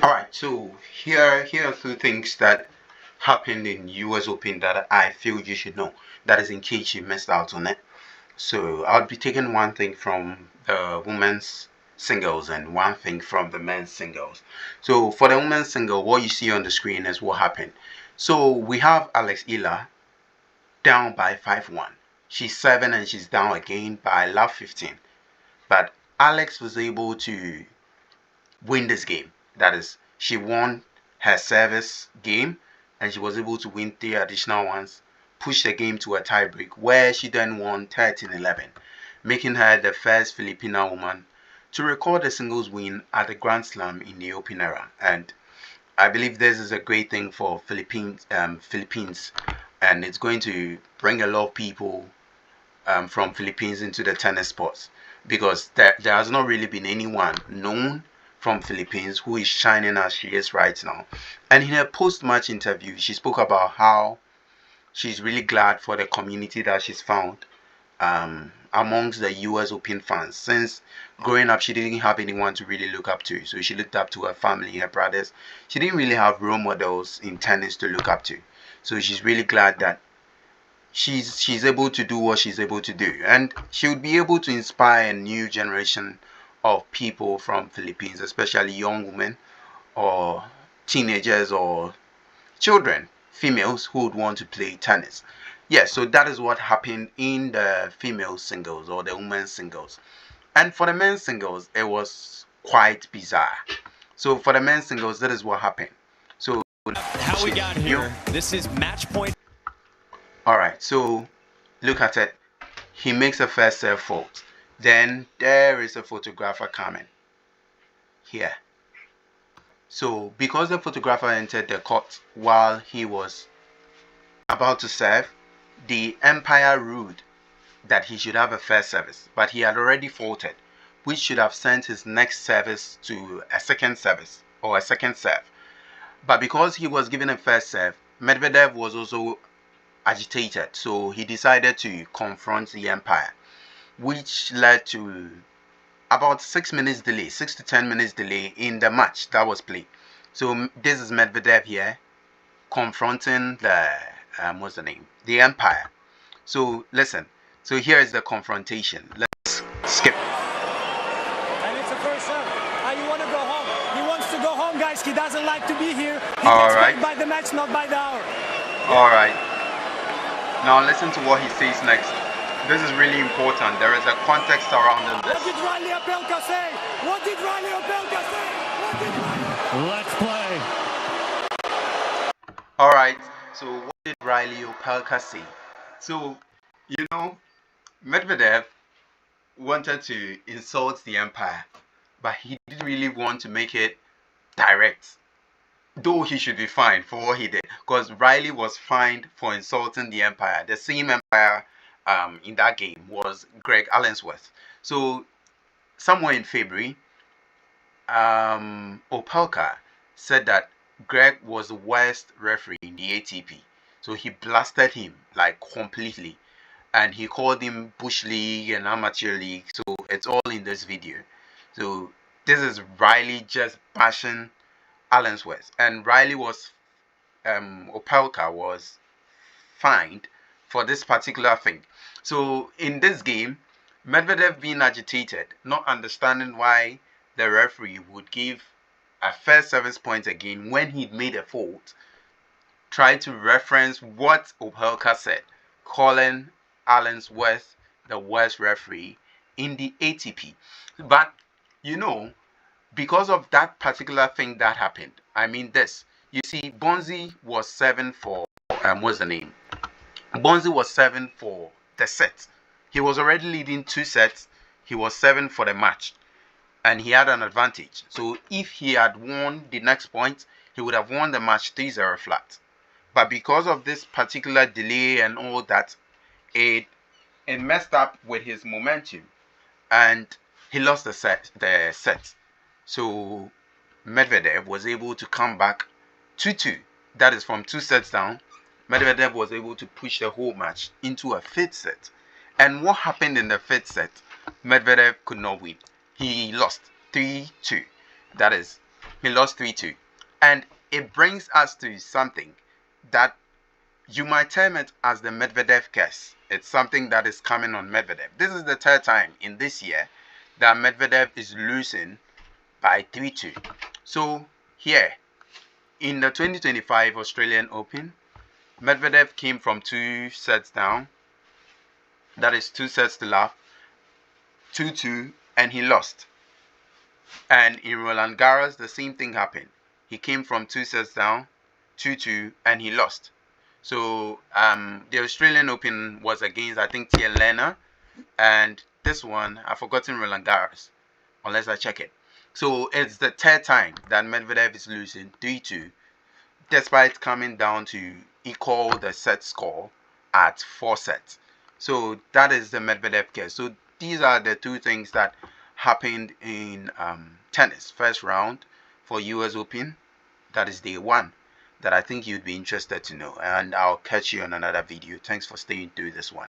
All right, so here are two things that happened in US Open that I feel you should know. That is in case you missed out on it. So I'll be taking one thing from the women's singles and one thing from the men's singles. So for the women's single, what you see on the screen is what happened. So we have Eala down by 5-1. She's 7 and she's down again by love 15. But Alex was able to win this game. That is, she won her service game and she was able to win 3 additional ones, push the game to a tiebreak where she then won 13-11, making her the first Filipina woman to record a singles win at the Grand Slam in the Open era. And I believe this is a great thing for Philippines, and it's going to bring a lot of people from Philippines into the tennis sports because there has not really been anyone known from Philippines who is shining as she is right now. And in her post-match interview, she spoke about how she's really glad for the community that she's found amongst the US Open fans. Since growing up, she didn't have anyone to really look up to. So she looked up to her family, her brothers. She didn't really have role models in tennis to look up to. So she's really glad that she's able to do what she's able to do, and she would be able to inspire a new generation of people from Philippines, especially young women or teenagers or children, females who would want to play tennis. Yes, so that is what happened in the female singles or the women's singles. And for the men's singles, it was quite bizarre. So for the men's singles, that is what happened. So how we got here, this is match point. All right, so look at it. He makes a first serve fault. Then there is a photographer coming here. So because the photographer entered the court while he was about to serve, the umpire ruled that he should have a first service, but he had already faulted, which should have sent his next service to a second service or a second serve. But because he was given a first serve, Medvedev was also agitated, so he decided to confront the umpire, which led to about 6 minutes delay, 6 to 10 minutes delay in the match that was played. So this is Medvedev here confronting the what's the name, the umpire. So listen, so here is the confrontation. Let's skip. And it's a first serve. You want to go home. He wants to go home, guys. He doesn't like to be here. He All gets right. paid by the match, not by the hour. All right. Now listen to what he says next. This is really important. There is a context surrounding this. What did Opelka say? What did Opelka say? Let's play. All right. So what did Opelka say? So, Medvedev wanted to insult the umpire, but he didn't really want to make it direct. Though he should be fined for what he did, because Riley was fined for insulting the umpire. The same umpire in that game was Greg Allensworth. So somewhere in February, Opelka said that Greg was the worst referee in the ATP. So he blasted him like completely, and he called him Bush League and Amateur League. So it's all in this video. So this is Riley just bashing Allensworth, and Opelka was fined for this particular thing. So in this game, Medvedev being agitated, not understanding why the referee would give a first service point again when he'd made a fault, tried to reference what Opelka said, calling Allensworth the worst referee in the ATP. But because of that particular thing that happened, I mean this. You see, Bonzi was 7 for what's the name? Bonzi was 7 for the set. He was already leading 2 sets. He was 7 for the match, and he had an advantage. So if he had won the next point, he would have won the match 3-0 flat. But because of this particular delay and all that, it messed up with his momentum, and he lost the set. So Medvedev was able to come back 2-2. That is from 2 sets down. Medvedev was able to push the whole match into a 5th set. And what happened in the 5th set? Medvedev could not win. He lost 3-2. That is, He lost 3-2. And it brings us to something that you might term it as the Medvedev curse. It's something that is coming on Medvedev. This is the third time in this year that Medvedev is losing by 3-2. So here, in the 2025 Australian Open, Medvedev came from 2 sets down. That is 2 sets to love, 2-2, and he lost. And in Roland Garros, the same thing happened. He came from 2 sets down, 2-2, and he lost. So the Australian Open was against, I think, Lerner, and this one, I've forgotten Roland Garros, unless I check it. So it's the third time that Medvedev is losing 3-2, despite coming down to equal the set score at 4 sets. So that is the Medvedev case. So these are the 2 things that happened in tennis first round for US Open. That is day 1 that I think you'd be interested to know, and I'll catch you on another video. Thanks for staying through this one.